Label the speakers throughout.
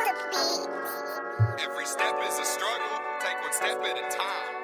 Speaker 1: Every step is a struggle, take one step at a time.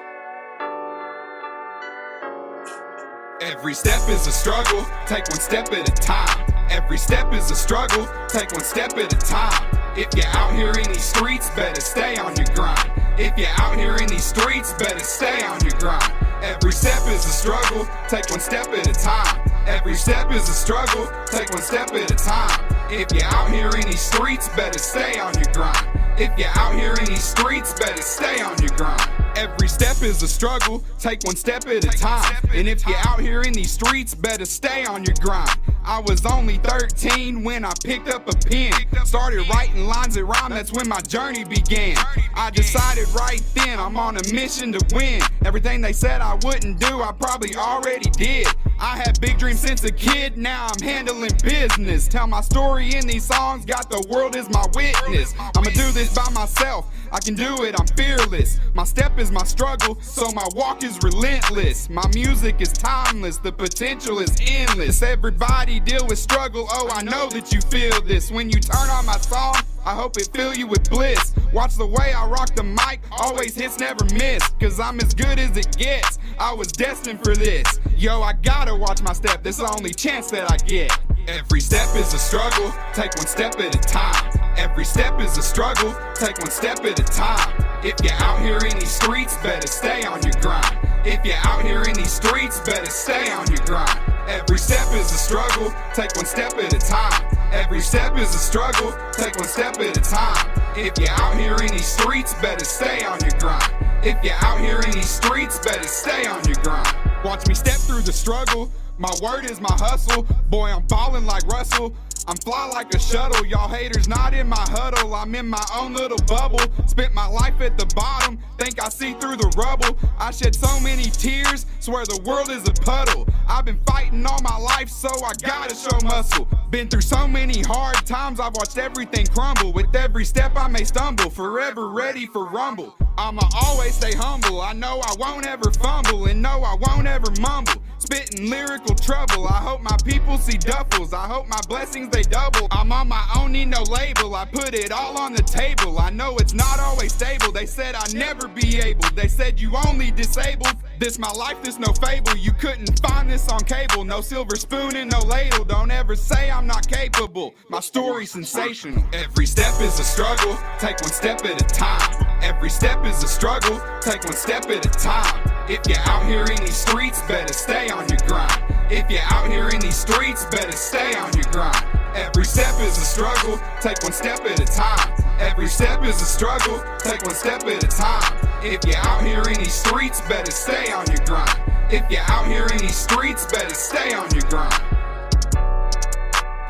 Speaker 1: Every step is a struggle, take one step at a time. Every step is a struggle, take one step at a time. If you're out here in these streets, better stay on your grind. If you're out here in these streets, better stay on your grind. Every step is a struggle, take one step at a time. Every step is a struggle, take one step at a time. If you're out here in these streets, better stay on your grind. If you're out here in these streets, better stay on your grind. Every step is a struggle, take one step at a time. And if you're out here in these streets, better stay on your grind. I was only 13 when I picked up a pen. Started writing lines that rhyme, that's when my journey began. I decided right then I'm on a mission to win. Everything they said I wouldn't do, I probably already did. I had big dreams since a kid, now I'm handling business. Tell my story in these songs, got the world as my witness. I'ma do this by myself, I can do it, I'm fearless. My step is my struggle, so my walk is relentless. My music is timeless, the potential is endless. Everybody deal with struggle, oh I know that you feel this. When you turn on my song, I hope it fill you with bliss. Watch the way I rock the mic, always hits, never miss. Cause I'm as good as it gets, I was destined for this. Yo, I gotta watch my step, this is the only chance that I get. Every step is a struggle, take one step at a time. Every step is a struggle, take one step at a time. If you're out here in these streets, better stay on your grind. If you're out here in these streets, better stay on your grind. Every step is a struggle, take one step at a time. Every step is a struggle, take one step at a time. If you're out here in these streets, better stay on your grind. If you're out here in these streets, better stay on your grind. Watch me step through the struggle, my word is my hustle. Boy, I'm ballin' like Russell, I'm fly like a shuttle. Y'all haters not in my huddle, I'm in my own little bubble. Spent my life at the bottom, think I see through the rubble. I shed so many tears, swear the world is a puddle. I've been fighting all my life, so I gotta show muscle. Been through so many hard times, I've watched everything crumble. With every step I may stumble, forever ready for rumble. I'ma always stay humble, I know I won't ever fumble, and no I won't ever mumble. Spitting lyrical trouble, I hope my people see duffels, I hope my blessings they double. I'm on my own, need no label, I put it all on the table. I know it's not always stable, they said I'd never be able. They said you only disabled, this my life, this no fable. You couldn't find this on cable, no silver spoon and no ladle. Don't ever say I'm not capable, my story's sensational. Every step is a struggle, take one step at a time. Every step is a struggle, take one step at a time. If you're out here in these streets, better stay on your grind. If you're out here in these streets, better stay on your grind. Every step is a struggle, take one step at a time. Every step is a struggle, take one step at a time. If you're out here in these streets, better stay on your grind. If you're out here in these streets, better stay on your grind.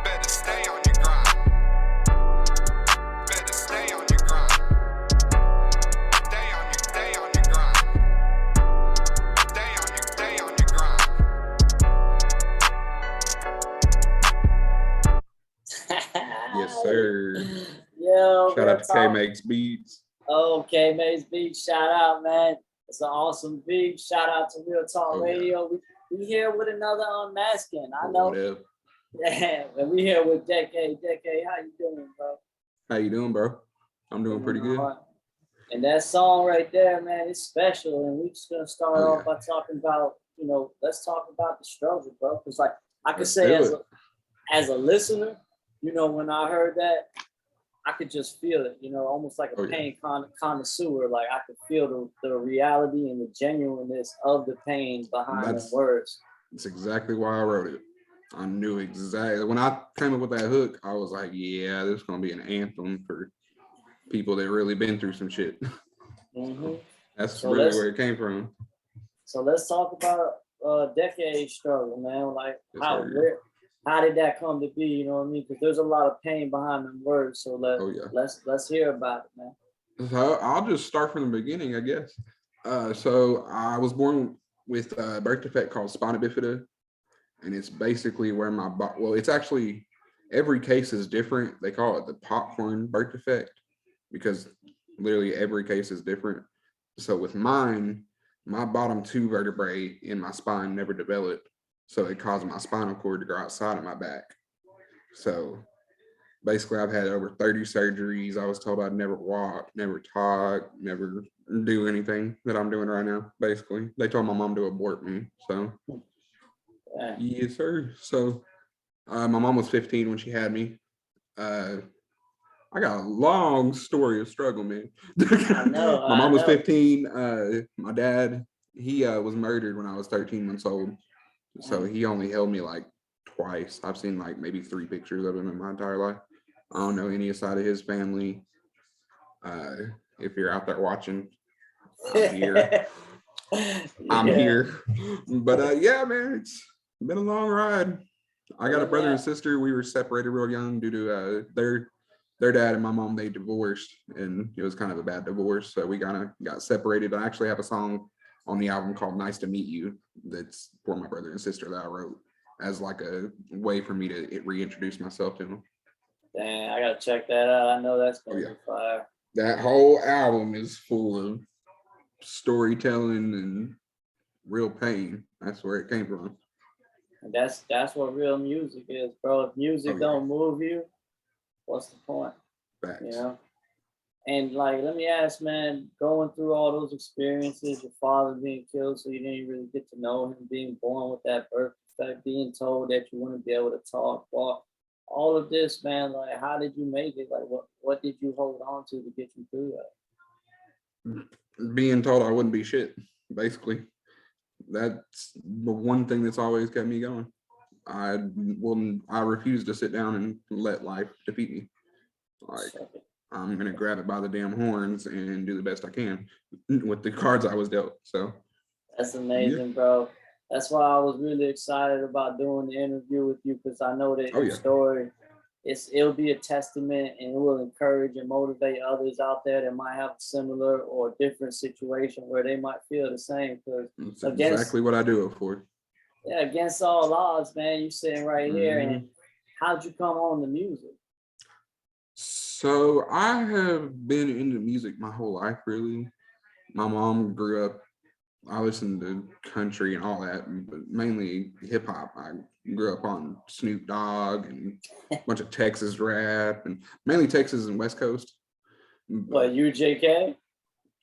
Speaker 1: Better stay on your grind. Better stay on your grind. Stay on your grind. Stay on your grind.
Speaker 2: Yes, sir.
Speaker 3: Yo,
Speaker 2: shout out to K Makes Beats.
Speaker 3: Oh, K Makes Beats, shout out, man. It's an awesome beat. Shout out to Real Talk Radio. We here with another unmasking. I know. Yeah, and we here with D3CADE. D3CADE, how you doing, bro?
Speaker 2: How you doing, bro? I'm doing pretty good.
Speaker 3: And that song right there, man, it's special. And we're just gonna start off by talking about, let's talk about the struggle, bro. Because like I could say as a listener, when I heard that, I could just feel it, almost like a pain connoisseur. Like I could feel the reality and the genuineness of the pain behind the words.
Speaker 2: That's exactly why I wrote it. I knew exactly. When I came up with that hook, I was like, yeah, this is going to be an anthem for people that really been through some shit.
Speaker 3: Mm-hmm.
Speaker 2: That's really where it came from.
Speaker 3: So let's talk about D3CADE struggle, man. Like how did that come to be? You know what I mean? Because there's a lot of pain behind them words. So let's hear about it, man.
Speaker 2: So I'll just start from the beginning, I guess. So I was born with a birth defect called spina bifida, and it's basically where my it's actually every case is different. They call it the popcorn birth defect because literally every case is different. So with mine, my bottom two vertebrae in my spine never developed. So it caused my spinal cord to go outside of my back. So basically I've had over 30 surgeries. I was told I'd never walk, never talk, never do anything that I'm doing right now. Basically, they told my mom to abort me. So yes, sir. So my mom was 15 when she had me. I got a long story of struggle, man.
Speaker 3: I know.
Speaker 2: My mom was 15. My dad, he was murdered when I was 13 months old. So he only held me like twice. I've seen like maybe 3 pictures of him in my entire life. I don't know any side of his family. If you're out there watching, I'm here. I'm here. But yeah, man, it's been a long ride. I got a brother and sister. We were separated real young due to their dad and my mom, they divorced, and it was kind of a bad divorce. So we kind of got separated. I actually have a song on the album called Nice to Meet You that's for my brother and sister that I wrote as like a way for me to reintroduce myself to them.
Speaker 3: Dang, I gotta check that out. I know that's gonna be fire.
Speaker 2: That whole album is full of storytelling and real pain. That's where it came from.
Speaker 3: And that's what real music is, bro. If music don't move you, what's the point?
Speaker 2: Facts.
Speaker 3: You know? And like, let me ask, man, going through all those experiences, your father being killed, so you didn't really get to know him, being born with that birth defect, being told that you wouldn't be able to talk, walk, all of this, man, like, how did you make it? Like, what did you hold on to get you through
Speaker 2: that? Being told I wouldn't be shit, basically. That's the one thing that's always kept me going. I refuse to sit down and let life defeat me. Like, I'm gonna grab it by the damn horns and do the best I can with the cards I was dealt. So
Speaker 3: that's amazing, bro. That's why I was really excited about doing the interview with you, because I know that your story, it'll be a testament, and it will encourage and motivate others out there that might have a similar or different situation where they might feel the same. Because
Speaker 2: that's exactly what I do it for.
Speaker 3: Yeah, against all odds, man. You sitting right here, and how'd you come on the music?
Speaker 2: So I have been into music my whole life, really. My mom grew up, I listened to country and all that, but mainly hip hop. I grew up on Snoop Dogg and a bunch of Texas rap, and mainly Texas and West Coast.
Speaker 3: What, UJK?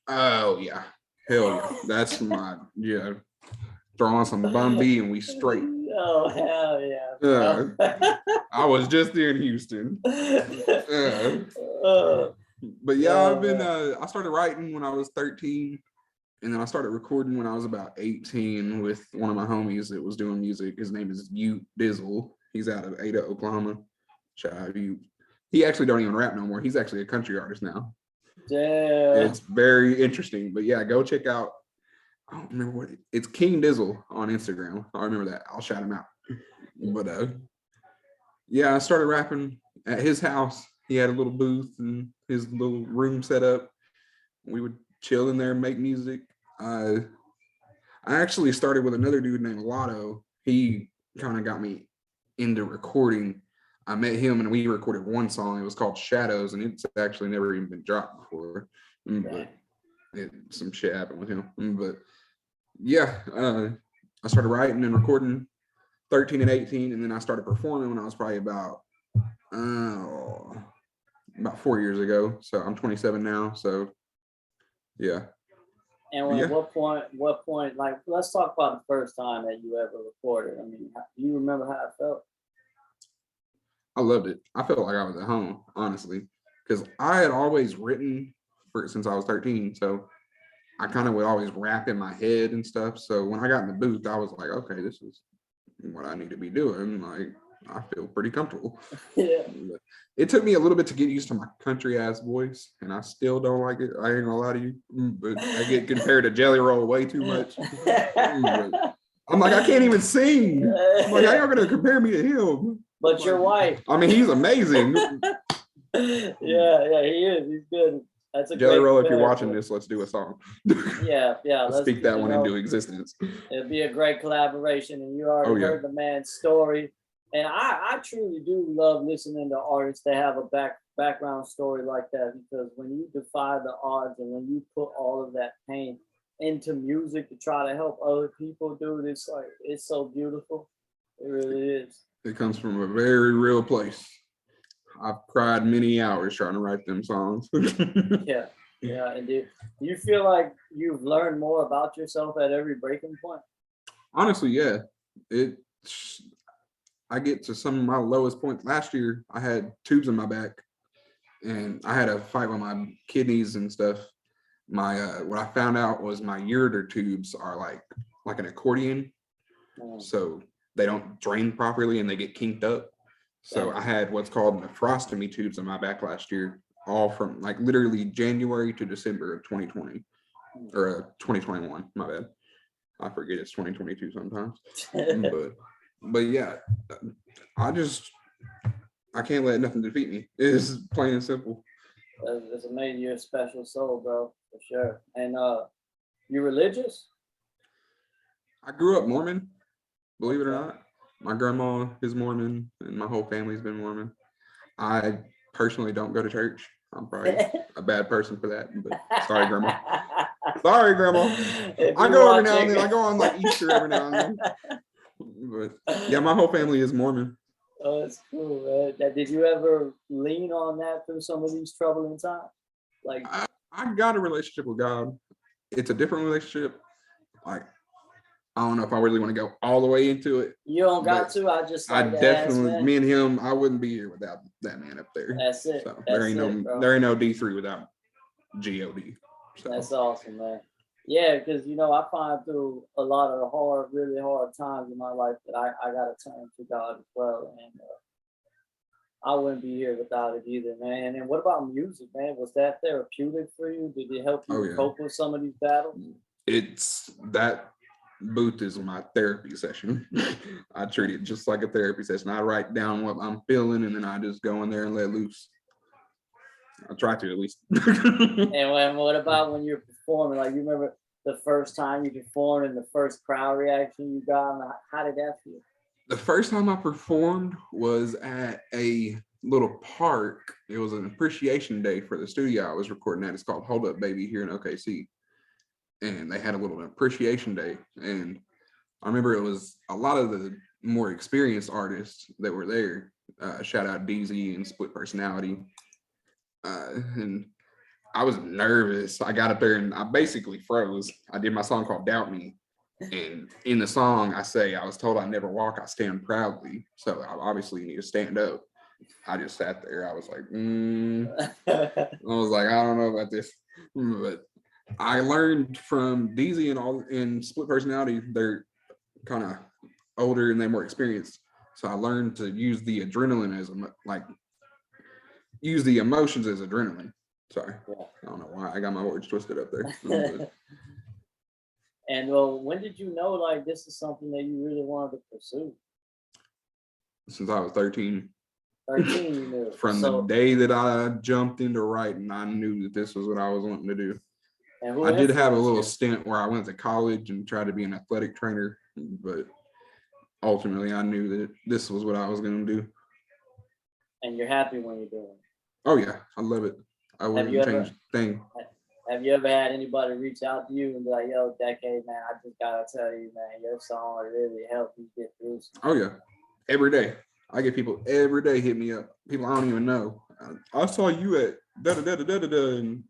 Speaker 2: Oh yeah, hell yeah, that's my Throw on some Bun B and we straight.
Speaker 3: Oh hell yeah!
Speaker 2: I was just there in Houston. But yeah, I've been. I started writing when I was 13. And then I started recording when I was about 18 with one of my homies that was doing music. His name is Ute Dizzle. He's out of Ada, Oklahoma. Shout out to Ute. He actually don't even rap no more. He's actually a country artist now.
Speaker 3: Damn.
Speaker 2: It's very interesting. But yeah, go check out, I don't remember what it's King Dizzle on Instagram. I remember that. I'll shout him out. But yeah, I started rapping at his house. He had a little booth and his little room set up. We would chill in there and make music. I actually started with another dude named Lotto. He kind of got me into recording. I met him and we recorded one song. It was called Shadows, and it's actually never even been dropped before. But some shit happened with him. But yeah, I started writing and recording 13 and 18, and then I started performing when I was probably about 4 years ago. So I'm 27 now. So yeah.
Speaker 3: And what point, like, let's talk about the first time that you ever recorded. I mean, do you remember how it felt?
Speaker 2: I loved it. I felt like I was at home, honestly, because I had always written since I was 13. So I kind of would always rap in my head and stuff. So when I got in the booth, I was like, okay, this is what I need to be doing. Like, I feel pretty comfortable.
Speaker 3: Yeah.
Speaker 2: But it took me a little bit to get used to my country ass voice, and I still don't like it. I ain't gonna lie to you, but I get compared to Jelly Roll way too much. But I'm like, I can't even sing. I'm like, how y'all gonna compare me to him?
Speaker 3: But you're white.
Speaker 2: I mean, he's amazing.
Speaker 3: Yeah, he is. He's good. That's a
Speaker 2: Jelly Roll, if you're watching this, let's do a song.
Speaker 3: Yeah.
Speaker 2: Let's speak that one into existence.
Speaker 3: It'd be a great collaboration, and you already heard the man's story. And I truly do love listening to artists that have a background story like that, because when you defy the odds and when you put all of that pain into music to try to help other people, dude, it's like, it's so beautiful. It really is.
Speaker 2: It comes from a very real place. I've cried many hours trying to write them songs.
Speaker 3: Yeah. Yeah. And do you feel like you've learned more about yourself at every breaking point?
Speaker 2: Honestly, yeah. I get to some of my lowest points. Last year, I had tubes in my back, and I had a fight with my kidneys and stuff. My what I found out was my ureter tubes are like an accordion, so they don't drain properly and they get kinked up. So I had what's called nephrostomy tubes in my back last year, all from like literally January to December of 2020 or 2021. My bad. I forget it's 2022 sometimes. but yeah, I can't let nothing defeat me. It's plain and simple.
Speaker 3: It's amazing. You're a special soul, bro, for sure. And you religious?
Speaker 2: I grew up Mormon, believe it or not. My grandma is Mormon, and my whole family's been Mormon. I personally don't go to church. I'm probably a bad person for that, but sorry, Grandma. Sorry, Grandma. I go every now and then. I go on like Easter every now and then. But yeah, my whole family is Mormon.
Speaker 3: Oh, that's cool, man. Did you ever lean on that through some of these troubling times? Like,
Speaker 2: I got a relationship with God. It's a different relationship. Like, I don't know if I really want to go all the way into it.
Speaker 3: You don't got to. I just like
Speaker 2: I definitely, ask, me and him, I wouldn't be here without that man up there.
Speaker 3: That's it.
Speaker 2: So
Speaker 3: there
Speaker 2: ain't no D3 without God. So.
Speaker 3: That's awesome, man. Yeah, because I find through a lot of really hard times in my life that I gotta turn to God as well, and I wouldn't be here without it either, man. And what about music, man? Was that therapeutic for you? Did it help you cope with some of these battles?
Speaker 2: It's that booth is my therapy session. I treat it just like a therapy session. I write down what I'm feeling, and then I just go in there and let loose. I try to, at least.
Speaker 3: And what about when you're performing? Like, you remember the first time you performed and the first crowd reaction you got? How did that feel?
Speaker 2: The first time I performed was at a little park. It was an appreciation day for the studio I was recording at. It's called Hold Up Baby here in OKC. And they had a little appreciation day. And I remember it was a lot of the more experienced artists that were there. Shout out DZ and Split Personality. And I was nervous. I got up there and I basically froze. I did my song called Doubt Me. And in the song, I say, I was told I never walk, I stand proudly. So I obviously need to stand up. I just sat there. I was like, I don't know about this. But I learned from DZ and Split Personality. They're kind of older and they're more experienced. So I learned to use the adrenaline as use the emotions as adrenaline. Sorry, I don't know why I got my words twisted up there.
Speaker 3: And when did you know like this is something that you really wanted to pursue?
Speaker 2: Since I was 13.
Speaker 3: 13, you knew.
Speaker 2: From the day that I jumped into writing, I knew that this was what I was wanting to do. And I did have a little stint where I went to college and tried to be an athletic trainer, but ultimately I knew that this was what I was going to do.
Speaker 3: And you're happy when you're doing it?
Speaker 2: Oh yeah, I love it. I wouldn't change a thing.
Speaker 3: Have you ever had anybody reach out to you and be like, yo, D3CADE, man, I just gotta tell you, man, your song really helped me get through something?
Speaker 2: Oh yeah, every day. I get people every day hit me up. People I don't even know. I saw you at da-da-da-da-da-da, and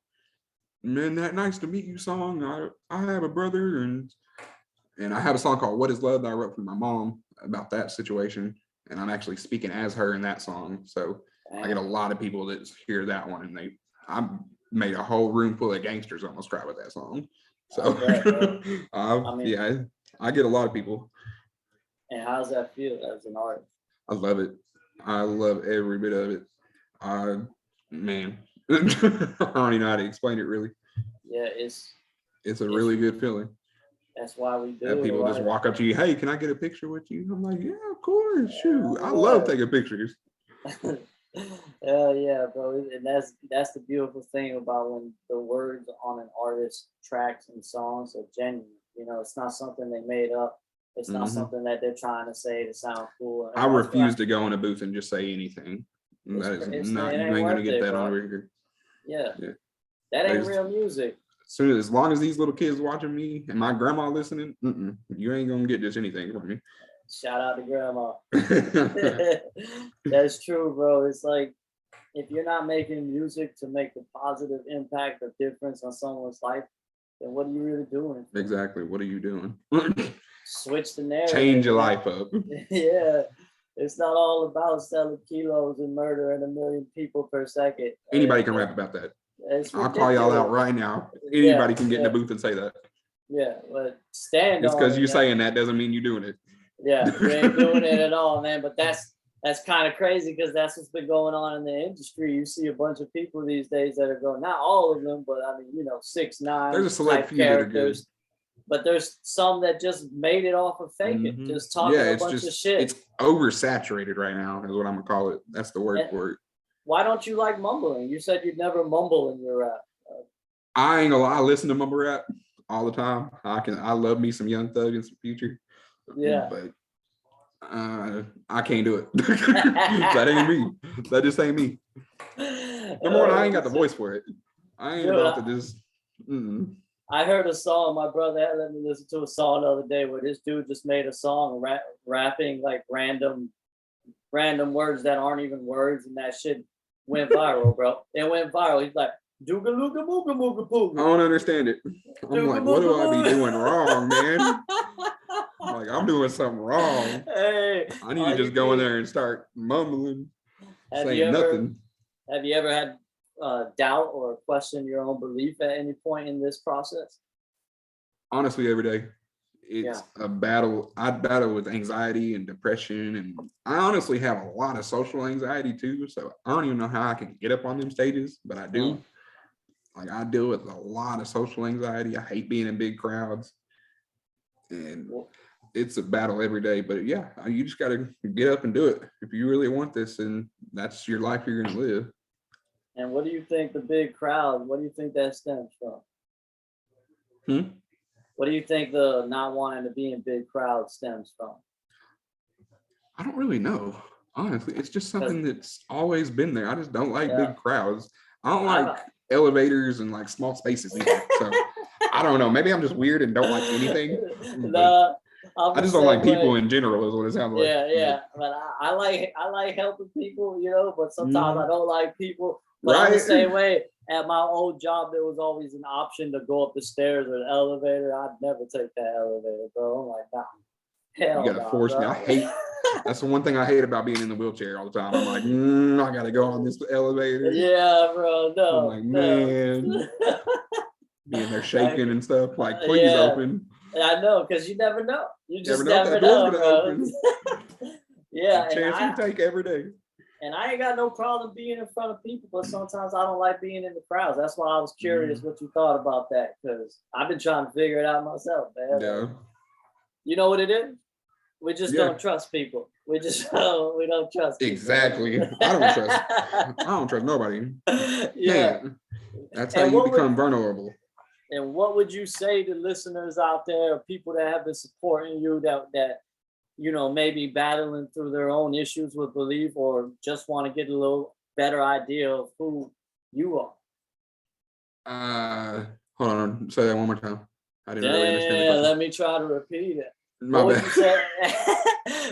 Speaker 2: man, that nice to meet you song. I have a brother, and I have a song called What Is Love that I wrote for my mom about that situation. And I'm actually speaking as her in that song. So I get a lot of people that hear that one, and I made a whole room full of gangsters almost cry with that song. So I get a lot of people.
Speaker 3: And how does that feel as an artist?
Speaker 2: I love it. I love every bit of it. Man, I don't even know how to explain it really.
Speaker 3: Yeah,
Speaker 2: it's a really good feeling.
Speaker 3: That's why we do.
Speaker 2: That people just walk up to you, hey, can I get a picture with you? I'm like, yeah, of course. Shoot, I love taking pictures.
Speaker 3: Yeah, bro. And that's the beautiful thing about when the words on an artist's tracks and songs are genuine. It's not something they made up. It's not something that they're trying to say to sound cool.
Speaker 2: I refuse to go in a booth and just say anything. That is not, you ain't gonna get that on here.
Speaker 3: Yeah. That ain't real music.
Speaker 2: As long as these little kids watching me and my grandma listening, you ain't gonna get just anything from me.
Speaker 3: Shout out to grandma. That's true, bro. It's like if you're not making music to make a positive impact or difference on someone's life, then what are you really doing?
Speaker 2: Exactly. What are you doing?
Speaker 3: Switch the narrative.
Speaker 2: Change your life up.
Speaker 3: Yeah. It's not all about selling kilos and murdering 1 million people per second.
Speaker 2: Anybody can rap about that. I'll call y'all out right now. Anybody can get in the booth and say that.
Speaker 3: Yeah, but stand
Speaker 2: Just
Speaker 3: on
Speaker 2: because
Speaker 3: it,
Speaker 2: you
Speaker 3: man.
Speaker 2: saying that doesn't mean you're doing it.
Speaker 3: Yeah, you ain't doing it at all, man. But that's kind of crazy because that's what's been going on in the industry. You see a bunch of people these days that are going, not all of them, but I mean, 6ix9ine.
Speaker 2: There's a select few that are good.
Speaker 3: But there's some that just made it off of faking, just talking a bunch of shit.
Speaker 2: It's oversaturated right now, is what I'm gonna call it. That's the word for it.
Speaker 3: Why don't you like mumbling? You said you'd never mumble in your rap.
Speaker 2: I ain't gonna lie, I listen to mumble rap all the time. I love me some Young Thug and some Future.
Speaker 3: Yeah.
Speaker 2: But I can't do it. That ain't me. That just ain't me. Number one, I ain't got the voice for it. I ain't about to just.
Speaker 3: I heard a song. My brother had let me listen to a song the other day where this dude just made a song rapping like random words that aren't even words, and that shit went viral, bro. It went viral. He's like, "Dooga looga mooga mooga pooga."
Speaker 2: I don't understand it. I'm like, what do I be doing wrong, man? Like, I'm doing something wrong.
Speaker 3: Hey,
Speaker 2: I need to just go in there and start mumbling, saying nothing.
Speaker 3: Have you ever had doubt or question your own belief at any point in this process?
Speaker 2: Honestly, every day. It's a battle. I battle with anxiety and depression, and I honestly have a lot of social anxiety too. So I don't even know how I can get up on them stages, but I do. Like, I deal with a lot of social anxiety. I hate being in big crowds, and it's a battle every day. But yeah, you just got to get up and do it. If you really want this, and that's your life you're going to live.
Speaker 3: And what do you think the big crowd, what do you think that stems from? What do you think the not wanting to be in big crowds stems from?
Speaker 2: I don't really know. Honestly, it's just something that's always been there. I just don't like big crowds. I don't like elevators and like small spaces either. So I don't know. Maybe I'm just weird and don't like anything. I just don't like people in general, is what it sounds like.
Speaker 3: Yeah. But I like helping people, but sometimes I don't like people. But I'm the same way. At my old job, there was always an option to go up the stairs or an elevator. I'd never take that elevator, bro. I'm like, nah. Hell,
Speaker 2: you gotta force me. I hate. That's the one thing I hate about being in the wheelchair all the time. I'm like, I gotta go on this elevator.
Speaker 3: Yeah, bro. No.
Speaker 2: I'm like, man, being there shaking and stuff. Like, please open.
Speaker 3: I know, because you never know. You just
Speaker 2: never know, bro.
Speaker 3: Yeah,
Speaker 2: chance you take every day.
Speaker 3: And I ain't got no problem being in front of people, but sometimes I don't like being in the crowds. That's why I was curious what you thought about that, because I've been trying to figure it out myself, man.
Speaker 2: Yeah.
Speaker 3: You know what it is? We just don't trust people. We don't trust people.
Speaker 2: Exactly. I don't trust nobody.
Speaker 3: Yeah.
Speaker 2: Man, that's how you become vulnerable.
Speaker 3: And what would you say to listeners out there, or people that have been supporting you that maybe battling through their own issues with belief, or just want to get a little better idea of who you
Speaker 2: are? Hold on, say that one more time. I didn't really understand the question.
Speaker 3: Let me try to repeat it.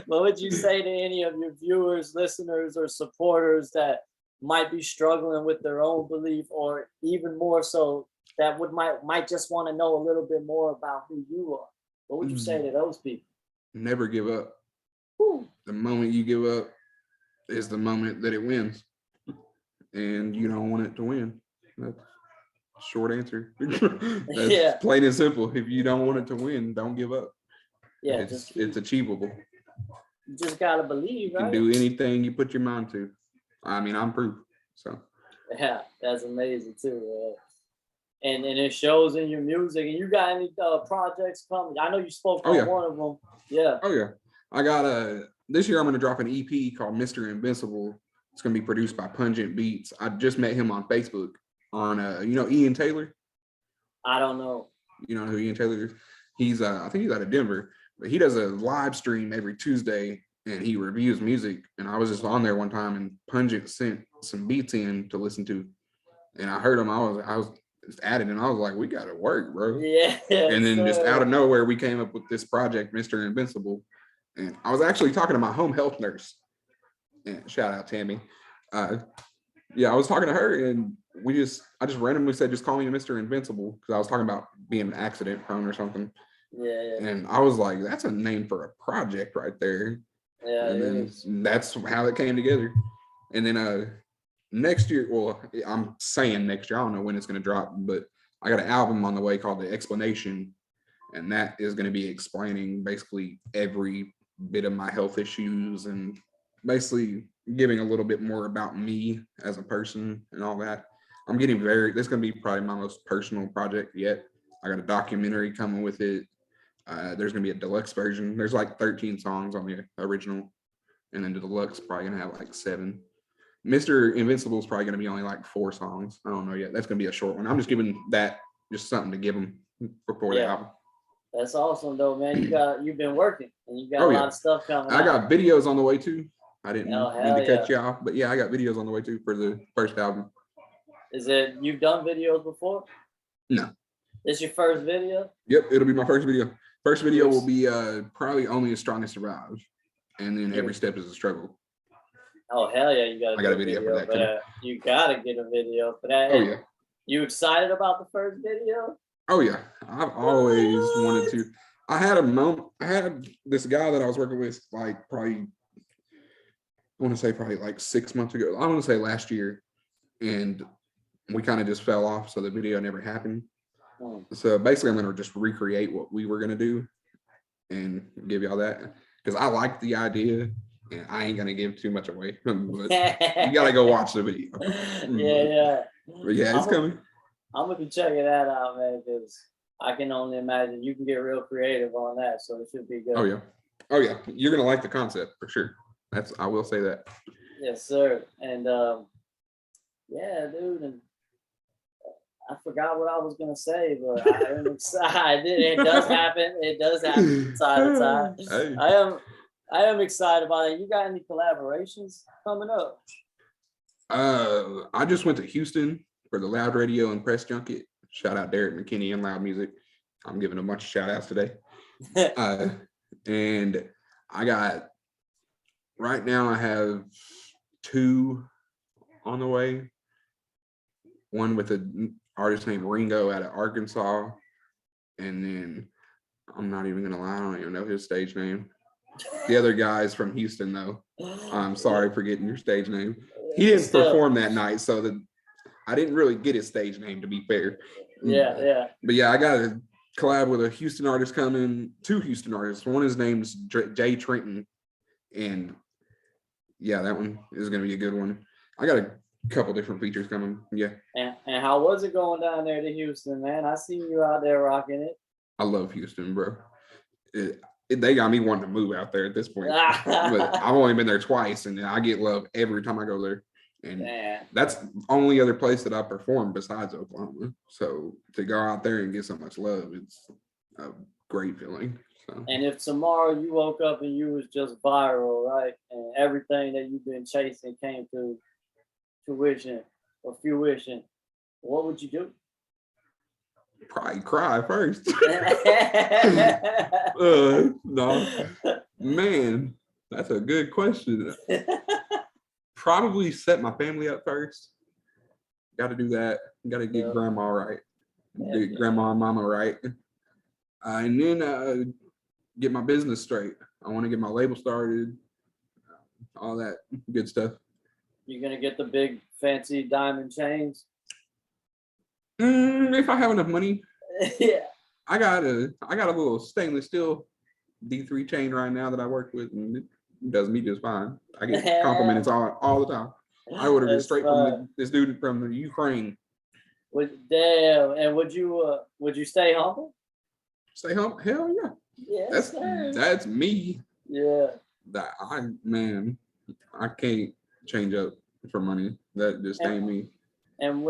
Speaker 3: What would you say to any of your viewers, listeners, or supporters that might be struggling with their own belief, or even more so that might just want to know a little bit more about who you are? What would you say to those people?
Speaker 2: Never give up.
Speaker 3: Whew.
Speaker 2: The moment you give up is the moment that it wins, and you don't want it to win. That's a short answer. That's plain and simple. If you don't want it to win, don't give up.
Speaker 3: Yeah,
Speaker 2: it's achievable.
Speaker 3: You just gotta believe, right?
Speaker 2: You can do anything you put your mind to. I mean, I'm proof. So
Speaker 3: yeah, that's amazing too, man. And it shows in your music. And you got any projects coming? I know you spoke on one of them. Yeah.
Speaker 2: Oh yeah. I got this year I'm gonna drop an EP called Mr. Invincible. It's gonna be produced by Pungent Beats. I just met him on Facebook on Ian Taylor.
Speaker 3: I don't know.
Speaker 2: You know who Ian Taylor is? He's I think he's out of Denver, but he does a live stream every Tuesday and he reviews music. And I was just on there one time and Pungent sent some beats in to listen to. And I heard him, I was just added, and I was like, we gotta work, bro.
Speaker 3: Yeah.
Speaker 2: And then just out of nowhere, we came up with this project, Mr. Invincible. And I was actually talking to my home health nurse. And shout out Tammy. Yeah, I was talking to her, and I just randomly said, just call me Mr. Invincible, because I was talking about being accident prone or something.
Speaker 3: Yeah.
Speaker 2: And I was like, that's a name for a project right there.
Speaker 3: Yeah.
Speaker 2: And then that's how it came together. And then next year, well, I'm saying next year, I don't know when it's going to drop, but I got an album on the way called The Explanation, and that is going to be explaining basically every bit of my health issues and basically giving a little bit more about me as a person and all that. I'm getting this is going to be probably my most personal project yet. I got a documentary coming with it. There's going to be a deluxe version. There's like 13 songs on the original, and then the deluxe probably going to have like 7. Mr. Invincible is probably going to be only like 4 songs. I don't know yet. That's going to be a short one. I'm just giving that just something to give them before the album.
Speaker 3: That's awesome though, man. You've been working and you got a
Speaker 2: yeah.
Speaker 3: lot of stuff coming
Speaker 2: I got videos on the way too. I didn't mean to cut you off, but yeah, I got videos on the way too for the first album.
Speaker 3: Is it you've done videos before?
Speaker 2: No.
Speaker 3: This your first video?
Speaker 2: Yep, it'll be my first video. First video will be probably Only the Strongest Survive, and then Every Step is a Struggle.
Speaker 3: Oh hell yeah,
Speaker 2: I got a video for that too.
Speaker 3: You gotta get a video for that.
Speaker 2: Oh yeah.
Speaker 3: You excited about the first video?
Speaker 2: Oh yeah, I've always wanted to. I had this guy that I was working with like probably, I want to say probably like 6 months ago. I want to say last year, and we kind of just fell off, so the video never happened. So basically, I'm gonna just recreate what we were gonna do and give y'all that, because I like the idea, and I ain't gonna give too much away. But you gotta go watch the video.
Speaker 3: Yeah.
Speaker 2: But yeah, it's coming.
Speaker 3: I'm gonna be checking that out, man, because I can only imagine you can get real creative on that, so it should be good.
Speaker 2: Oh yeah, you're gonna like the concept for sure. I will say that.
Speaker 3: Yes, sir. And yeah, dude, and I forgot what I was gonna say, but I am excited. It does happen. It does happen from time to time. Hey. I am excited about it. You got any collaborations coming up?
Speaker 2: I just went to Houston for the Loud Radio and Press Junket. Shout out Derek McKinney and Loud Music. I'm giving a bunch of shout outs today. And right now I have 2 on the way. One with an artist named Ringo out of Arkansas. And then I'm not even gonna lie, I don't even know his stage name. The other guy's from Houston though. I'm sorry for getting your stage name. He didn't perform that night, so I didn't really get his stage name, to be fair.
Speaker 3: Yeah.
Speaker 2: But yeah, I got a collab with a Houston artist coming, 2 Houston artists. One is named Jay Trenton, and yeah, that one is gonna be a good one. I got a couple different features coming. Yeah.
Speaker 3: And how was it going down there to Houston, man? I seen you out there rocking it.
Speaker 2: I love Houston, bro. They got me wanting to move out there at this point. But I've only been there twice, and I get love every time I go there. And that's the only other place that I perform besides Oklahoma. So to go out there and get so much love, it's a great feeling. So.
Speaker 3: And if tomorrow you woke up and you was just viral, right, and everything that you've been chasing came to fruition, what would you do?
Speaker 2: Probably cry first. No, man, that's a good question. Probably set my family up first. Got to do that. Got to get grandma right. Get grandma and mama right. And then get my business straight. I want to get my label started. All that good stuff.
Speaker 3: You're gonna get the big fancy diamond chains?
Speaker 2: If I have enough money.
Speaker 3: Yeah.
Speaker 2: I got a little stainless steel D3 chain right now that I work with, and it does me just fine. I get compliments all the time. I ordered it straight from this dude from the Ukraine.
Speaker 3: Damn. And would you stay humble?
Speaker 2: Stay humble? Hell yeah.
Speaker 3: Yes,
Speaker 2: that's me.
Speaker 3: Yeah.
Speaker 2: I can't change up for money. That just ain't me.
Speaker 3: And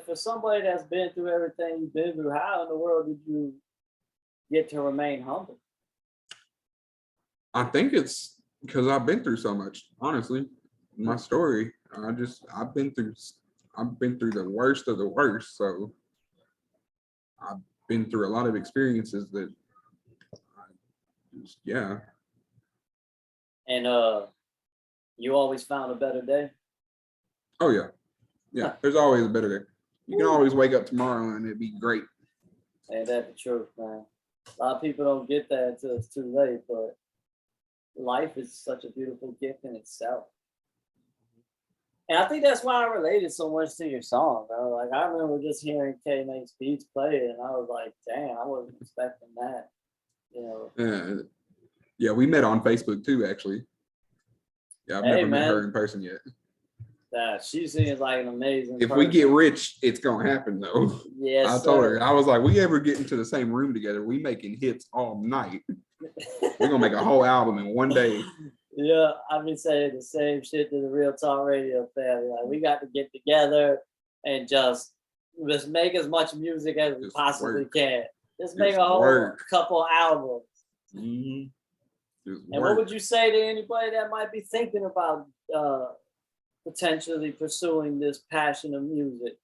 Speaker 3: for somebody that's been through everything you've been through, how in the world did you get to remain humble?
Speaker 2: I think it's because I've been through so much. Honestly, my story. I've been through the worst of the worst. So I've been through a lot of experiences that. Yeah.
Speaker 3: And you always found a better day?
Speaker 2: Oh yeah. Yeah, there's always a better day. You can always wake up tomorrow and it'd be great.
Speaker 3: Ain't that the truth, man? A lot of people don't get that until it's too late, but life is such a beautiful gift in itself. And I think that's why I related so much to your song, bro. Like, I remember just hearing K Makes Beats play it, and I was like, damn, I wasn't expecting that. You know?
Speaker 2: Yeah, we met on Facebook too, actually. Yeah, I've never met her in person yet.
Speaker 3: Yeah, she seems like an amazing
Speaker 2: If
Speaker 3: person.
Speaker 2: we get rich, it's gonna happen though.
Speaker 3: Yes,
Speaker 2: I told her, I was like, we ever get into the same room together, we making hits all night. We're gonna make a whole album in one day.
Speaker 3: Yeah, I've been saying the same shit to the Real Talk Radio family. Like, we got to get together and just make as much music as we possibly can. Just make a whole couple albums.
Speaker 2: Mm-hmm.
Speaker 3: And what would you say to anybody that might be thinking about potentially pursuing this passion of music?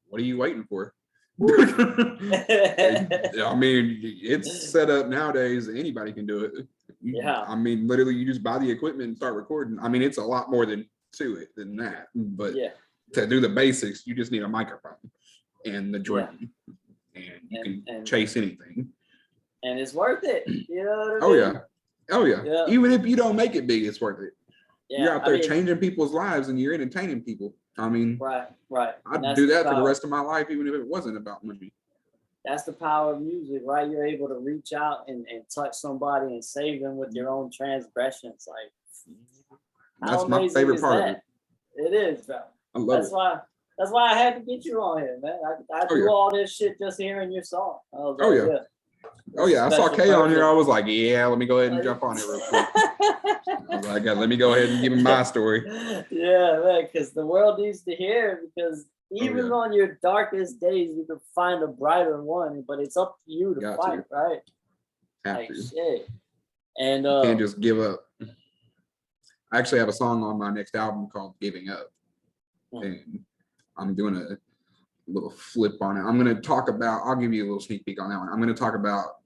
Speaker 2: What are you waiting for? I mean, it's set up nowadays. Anybody can do it.
Speaker 3: Yeah.
Speaker 2: I mean, literally, you just buy the equipment and start recording. I mean, it's a lot more than that. But yeah, to do the basics, you just need a microphone and the drum, and you can chase anything.
Speaker 3: And it's worth it. You know what I mean?
Speaker 2: Oh yeah. Even if you don't make it big, it's worth it. Yeah, you're out there changing people's lives and you're entertaining people. I mean, right. I'd do that for the rest of my life, even if it wasn't about money.
Speaker 3: That's the power of music, right? You're able to reach out and touch somebody and save them with your own transgressions. Like,
Speaker 2: that's my favorite part of it.
Speaker 3: It is, bro.
Speaker 2: I love it.
Speaker 3: That's why I had to get you on here, man. I do all this shit just hearing your song. I was like,
Speaker 2: I saw Kay on here. I was like, yeah, let me go ahead and jump on it real quick. I was like, let me go ahead and give him my story.
Speaker 3: Yeah, man, because the world needs to hear it, because even on your darkest days, you can find a brighter one, but it's up to you to fight, right?
Speaker 2: Have to.
Speaker 3: Shit. And
Speaker 2: you can't just give up. I actually have a song on my next album called Giving Up. And I'm doing a little flip on it. I'm going to talk about, I'll give you a little sneak peek on that one. I'm going to talk about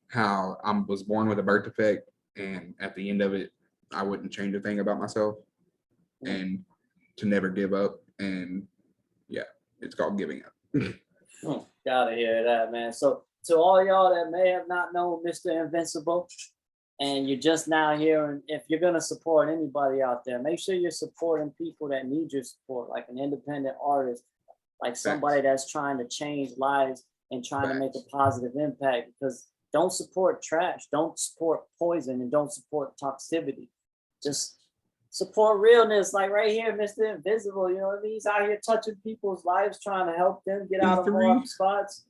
Speaker 2: how I was born with a birth defect, and at the end of it, I wouldn't change a thing about myself, and to never give up. And it's called Giving Up.
Speaker 3: Gotta hear that, man. So to all y'all that may have not known Mr. Invincible, and you're just now hearing, if you're gonna support anybody out there, make sure you're supporting people that need your support, like an independent artist, like somebody that's trying to change lives and trying to make a positive impact. Because don't support trash, don't support poison, and don't support toxicity. Just support realness, like right here, Mr. Invisible. You know what I mean? He's out here touching people's lives, trying to help them get out of rough spots.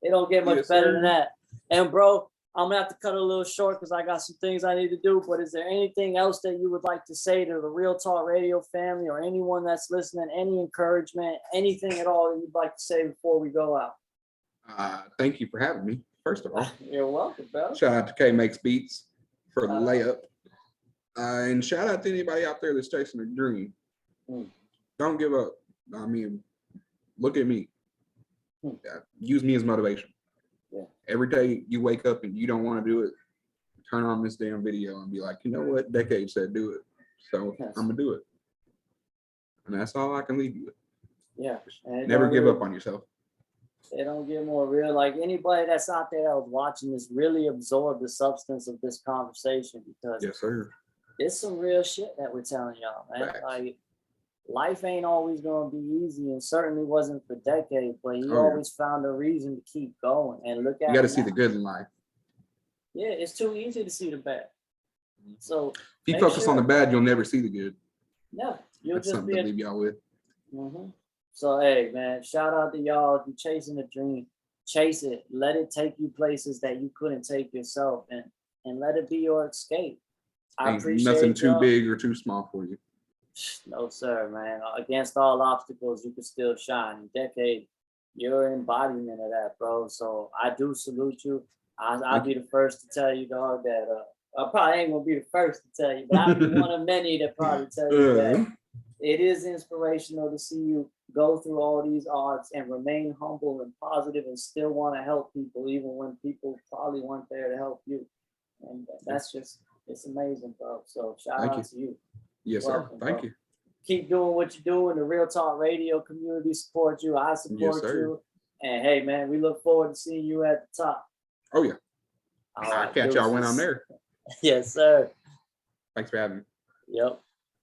Speaker 3: It don't get much better than that. And bro, I'm gonna have to cut it a little short because I got some things I need to do. But is there anything else that you would like to say to the Real Talk Radio family, or anyone that's listening? Any encouragement, anything at all that you'd like to say before we go out?
Speaker 2: Thank you for having me, first of all.
Speaker 3: You're welcome, bro.
Speaker 2: Shout out to K Makes Beats for the layup. And shout out to anybody out there that's chasing a dream. Don't give up. I mean, look at me. Use me as motivation. Every day you wake up and you don't want to do it, turn on this damn video and be like, you know what? D3CADE said do it. So I'm going to do it. And that's all I can leave you with.
Speaker 3: Yeah.
Speaker 2: Never give up on yourself.
Speaker 3: It don't get more real. Like, anybody that's out there that was watching this, really absorb the substance of this conversation, because
Speaker 2: yes, sir.
Speaker 3: It's some real shit that we're telling y'all, man. Facts. Like, life ain't always gonna be easy, and certainly wasn't for D3CADE, but he always found a reason to keep going. And look at
Speaker 2: you got to see the good in life.
Speaker 3: Yeah, it's too easy to see the bad. So
Speaker 2: if you focus on the bad, you'll never see the good.
Speaker 3: No, you'll
Speaker 2: That's
Speaker 3: just
Speaker 2: something to leave y'all with.
Speaker 3: So hey, man, shout out to y'all. If you're chasing a dream, chase it. Let it take you places that you couldn't take yourself, and let it be your escape. I appreciate
Speaker 2: nothing too big or too small for you.
Speaker 3: No, sir, man. Against all obstacles, you can still shine. D3CADE, you're an embodiment of that, bro. So I do salute you. I'll be the first to tell you, dog, that I probably ain't gonna be the first to tell you, but I'll be one of many that probably tell you that it is inspirational to see you go through all these odds and remain humble and positive and still want to help people, even when people probably weren't there to help you. And that's just, it's amazing, bro. So shout out to you.
Speaker 2: Yes, sir. Thank you.
Speaker 3: keep doing what you're doing. The Real Talk Radio community supports you. I support you. And hey, man, we look forward to seeing you at the top.
Speaker 2: Oh yeah.
Speaker 3: All
Speaker 2: I'll
Speaker 3: right,
Speaker 2: catch y'all when I'm there.
Speaker 3: Yes, sir.
Speaker 2: Thanks for having me.
Speaker 3: Yep.